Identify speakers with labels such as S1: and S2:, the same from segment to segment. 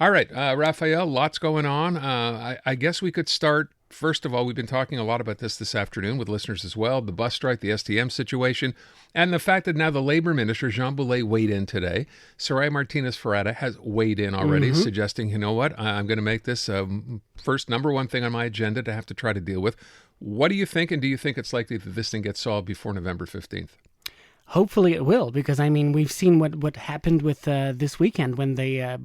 S1: All right, Raphael, lots going on. I guess we could start. First of all, we've been talking a lot about this afternoon with listeners as well, the bus strike, the STM situation, and the fact that now the Labor Minister, Jean Boulet, weighed in today. Soraya Martinez-Ferretta has weighed in already, suggesting, you know what, I'm going to make this first number one thing on my agenda to have to try to deal with. What do you think, and do you think it's likely that this thing gets solved before November 15th?
S2: Hopefully it will, because we've seen what happened with this weekend when the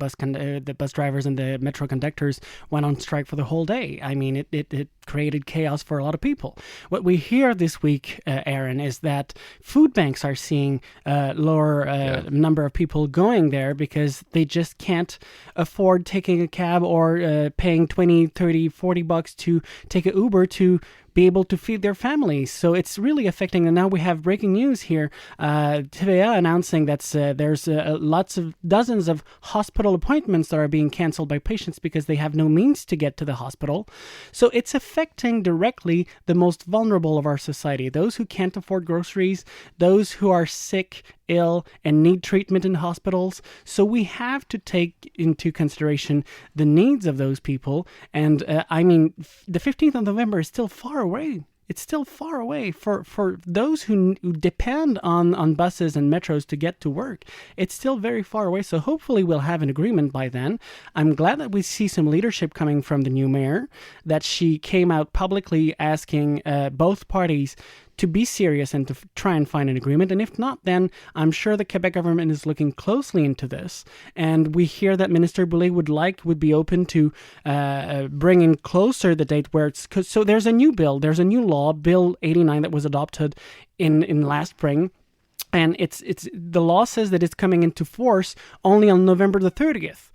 S2: bus drivers and the metro conductors went on strike for the whole day. I mean, it created chaos for a lot of people. What we hear this week, Aaron, is that food banks are seeing lower number of people going there because they just can't afford taking a cab or paying $20, $30, $40 to take an Uber to be able to feed their families. So it's really affecting. And now we have breaking news here. TVA announcing that there's dozens of hospital appointments that are being canceled by patients because they have no means to get to the hospital. So it's affecting directly the most vulnerable of our society, those who can't afford groceries, those who are sick, ill, and need treatment in hospitals. So we have to take into consideration the needs of those people. And the 15th of November is still far away. It's still far away for those who depend on buses and metros to get to work. It's still very far away. So hopefully we'll have an agreement by then. I'm glad that we see some leadership coming from the new mayor, that she came out publicly asking both parties to be serious and to try and find an agreement. And if not, then I'm sure the Quebec government is looking closely into this. And we hear that Minister Boulet would be open to bringing closer the date where it's... So there's a new law, Bill 89, that was adopted in last spring. And the law says that it's coming into force only on November the 30th.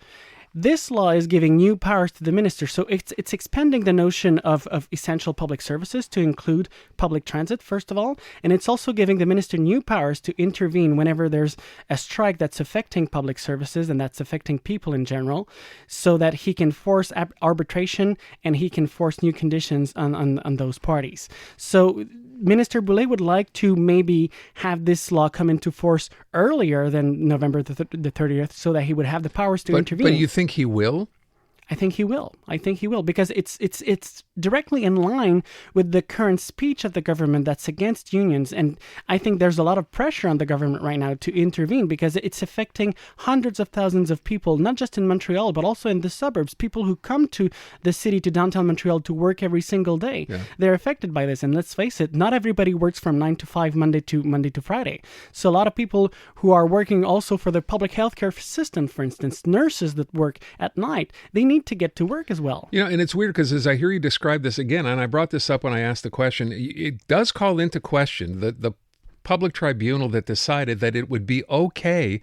S2: This law is giving new powers to the minister, so it's expanding the notion of essential public services to include public transit, first of all, and it's also giving the minister new powers to intervene whenever there's a strike that's affecting public services and that's affecting people in general, so that he can force arbitration and he can force new conditions on those parties. So Minister Boulet would like to maybe have this law come into force earlier than November the 30th so that he would have the powers to intervene.
S1: But you think he will?
S2: I think he will, because it's directly in line with the current speech of the government that's against unions. And I think there's a lot of pressure on the government right now to intervene because it's affecting hundreds of thousands of people, not just in Montreal, but also in the suburbs. People who come to the city, to downtown Montreal to work every single day. Yeah. They're affected by this. And let's face it, not everybody works from 9 to 5, Monday to Friday. So a lot of people who are working also for the public healthcare system, for instance, nurses that work at night, they need to get to work as well.
S1: You know, and it's weird because as I hear you describe this again, and I brought this up when I asked the question, it does call into question the public tribunal that decided that it would be okay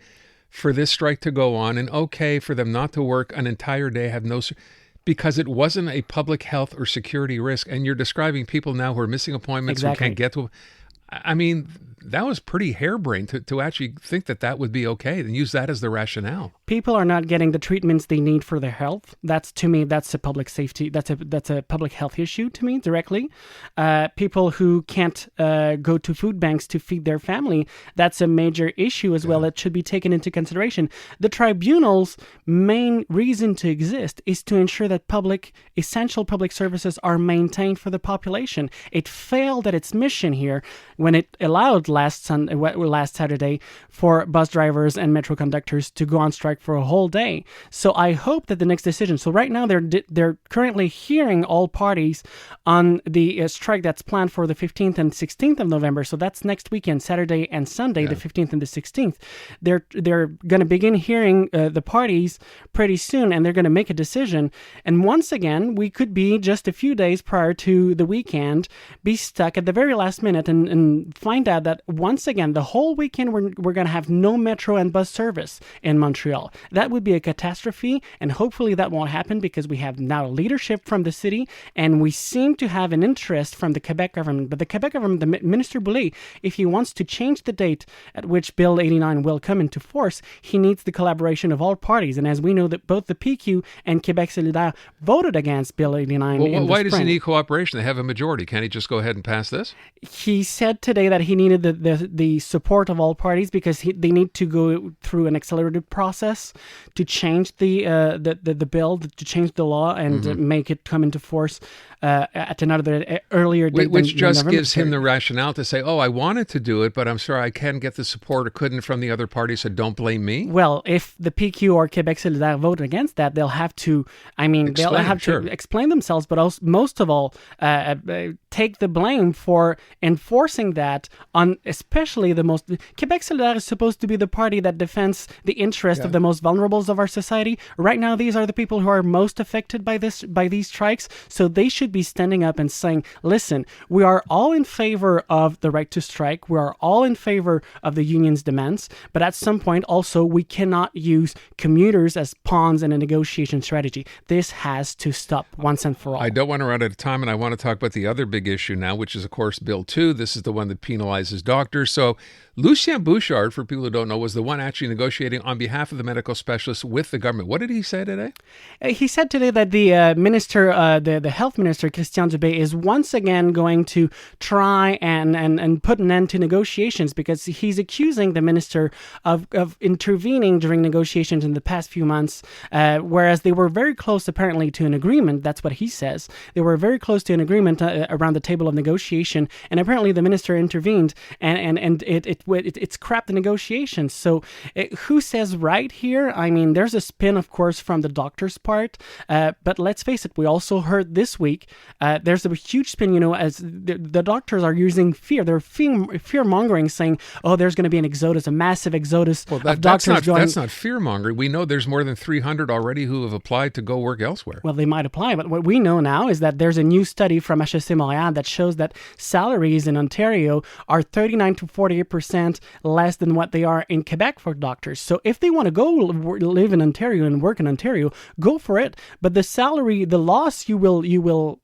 S1: for this strike to go on and okay for them not to work an entire day, because it wasn't a public health or security risk. And you're describing people now who are missing appointments, who can't get to. I mean, that was pretty harebrained to actually think that would be okay and use that as the rationale.
S2: People are not getting the treatments they need for their health. That's a public safety. That's a public health issue to me directly. People who can't go to food banks to feed their family. That's a major issue as well that should be taken into consideration. The tribunal's main reason to exist is to ensure that essential public services are maintained for the population. It failed at its mission here when it allowed last Saturday for bus drivers and metro conductors to go on strike for a whole day. So I hope that the next decision. So right now they're currently hearing all parties on the strike that's planned for the 15th and 16th of November. So that's next weekend, Saturday and Sunday, the 15th and the 16th. They're going to begin hearing the parties pretty soon, and they're going to make a decision. And once again, we could be just a few days prior to the weekend, be stuck at the very last minute and find out that once again, the whole weekend we're going to have no metro and bus service in Montreal. That would be a catastrophe, and hopefully that won't happen because we have now leadership from the city, and we seem to have an interest from the Quebec government. But the Quebec government, the Minister Boulet, if he wants to change the date at which Bill 89 will come into force, he needs the collaboration of all parties. And as we know that both the PQ and Quebec Solidaire voted against Bill 89
S1: Well, why does he need cooperation? They have a majority. Can't he just go ahead and pass this?
S2: He said today that he needed the support of all parties because they need to go through an accelerated process to change the bill, to change the law and make it come into force at another earlier date.
S1: Which just gives him the rationale to say, I wanted to do it, but I'm sorry I can't get the support or couldn't from the other party, so don't blame me.
S2: Well, if the PQ or Québec solidaire vote against that, they'll have to, to explain themselves, but also, most of all, take the blame for enforcing that on especially the most... Québec solidaire is supposed to be the party that defends the interest of the most vulnerables of our society. Right now, these are the people who are most affected by these strikes, so they should be standing up and saying, listen, we are all in favor of the right to strike. We are all in favor of the union's demands. But at some point, also, we cannot use commuters as pawns in a negotiation strategy. This has to stop once and for all.
S1: I don't want to run out of time, and I want to talk about the other big issue now, which is, of course, Bill 2. This is the one that penalizes doctors. So Lucien Bouchard, for people who don't know, was the one actually negotiating on behalf of the medical specialists with the government. What did he say today?
S2: He said today that the minister, the health minister, Christian Dubé, is once again going to try and put an end to negotiations because he's accusing the minister of intervening during negotiations in the past few months, whereas they were very close apparently to an agreement. That's what he says. They were very close to an agreement around the table of negotiation, and apparently the minister intervened and it scrapped the negotiations. So who says right here? I mean, there's a spin, of course, from the doctor's part, but let's face it, we also heard this week there's a huge spin, as the doctors are using fear. They're fear-mongering, saying, there's going to be an exodus, a massive exodus of doctors going...
S1: That's not fear-mongering. We know there's more than 300 already who have applied to go work elsewhere.
S2: Well, they might apply, but what we know now is that there's a new study from HEC Montreal that shows that salaries in Ontario are 39 to 48% less than what they are in Quebec for doctors. So if they want to go live in Ontario and work in Ontario, go for it. But the salary, the loss you will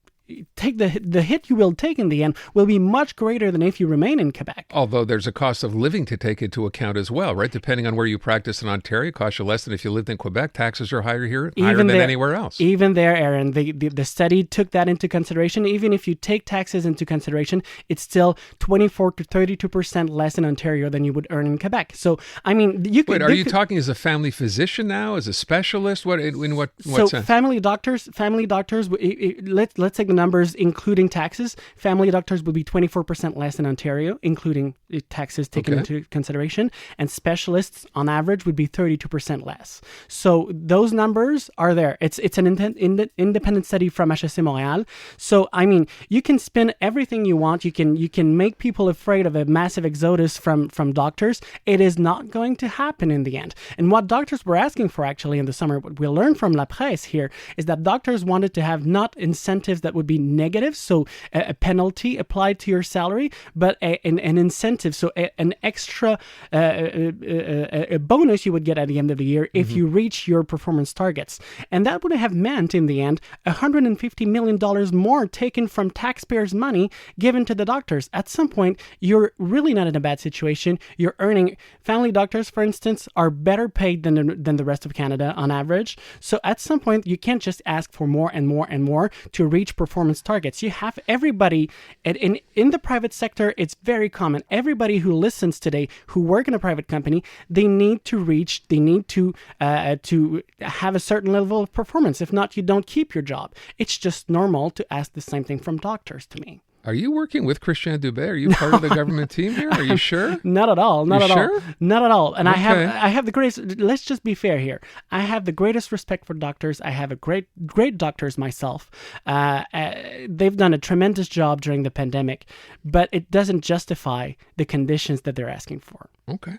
S2: take, the hit you will take in the end will be much greater than if you remain in Quebec.
S1: Although there's a cost of living to take into account as well, right? Depending on where you practice in Ontario, it costs you less than if you lived in Quebec. Taxes are higher here, higher than anywhere else.
S2: Even there, Aaron, the study took that into consideration. Even if you take taxes into consideration, it's still 24 to 32% less in Ontario than you would earn in Quebec. So, I mean, you could...
S1: Wait, are you talking as a family physician now, as a specialist? What sense?
S2: Family doctors, let's take the numbers including taxes. Family doctors would be 24% less in Ontario, including taxes taken into consideration, and specialists on average would be 32% less. So those numbers are there. It's an independent study from HEC Montreal. So I mean, you can spin everything you want. You can make people afraid of a massive exodus from doctors. It is not going to happen in the end. And what doctors were asking for actually in the summer, what we learned from La Presse here, is that doctors wanted to have not incentives that would be negative, so a penalty applied to your salary, but an incentive, so an extra a bonus you would get at the end of the year if you reach your performance targets. And that would have meant in the end $150 million more taken from taxpayers' money given to the doctors. At some point, you're really not in a bad situation. You're earning... Family doctors, for instance, are better paid than the rest of Canada on average. So at some point, you can't just ask for more and more and more to reach performance targets. You have everybody in the private sector. It's very common. Everybody who listens today, who work in a private company, they need to have a certain level of performance. If not, you don't keep your job. It's just normal to ask the same thing from doctors to me.
S1: Are you working with Christian Dubé? Are you part of the government team here? Are you sure?
S2: Not at all. Not at
S1: sure?
S2: all. Not at all. And
S1: Okay.
S2: I have the greatest... Let's just be fair here. I have the greatest respect for doctors. I have a great doctors myself. They've done a tremendous job during the pandemic, but it doesn't justify the conditions that they're asking for.
S1: Okay.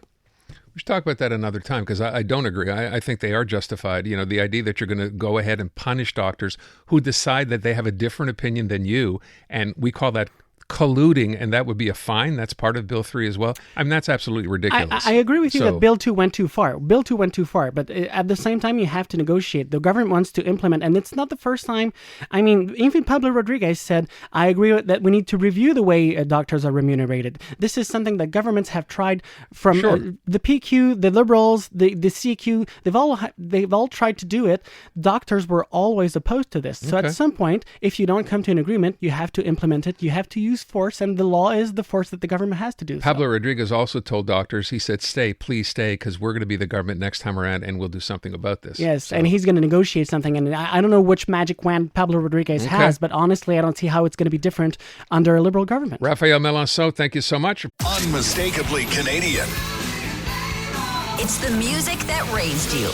S1: We should talk about that another time because I don't agree. I think they are justified. You know, the idea that you're going to go ahead and punish doctors who decide that they have a different opinion than you, and we call that colluding, and that would be a fine. That's part of Bill 3 as well. I mean, that's absolutely ridiculous.
S2: I agree with you that Bill 2 went too far. Bill 2 went too far, but at the same time, you have to negotiate. The government wants to implement, and it's not the first time. I mean, even Pablo Rodriguez said, I agree with that we need to review the way doctors are remunerated. This is something that governments have tried from the PQ, the Liberals, the CQ. They've all tried to do it. Doctors were always opposed to this. So at some point, if you don't come to an agreement, you have to implement it. You have to use is force, and the law is the force that the government has to do.
S1: Pablo Rodriguez also told doctors, he said, stay, please stay, because we're going to be the government next time around, and we'll do something about this.
S2: Yes, and he's going to negotiate something. And I don't know which magic wand Pablo Rodriguez has, but honestly, I don't see how it's going to be different under a Liberal government.
S1: Raphaël Melançon, thank you so much.
S3: Unmistakably Canadian.
S4: It's the music that raised you.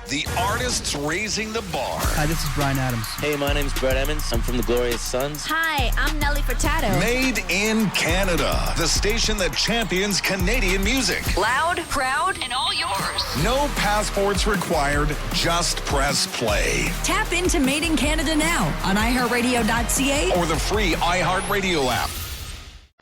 S3: The artists raising the bar.
S5: Hi, this is Bryan Adams.
S6: Hey, my name's Brett Emmons. I'm from the Glorious Sons.
S7: Hi, I'm Nelly Furtado.
S3: Made in Canada. The station that champions Canadian music.
S4: Loud, proud, and all yours.
S3: No passports required. Just press play.
S4: Tap into Made in Canada now on iHeartRadio.ca
S3: Or the free iHeartRadio app.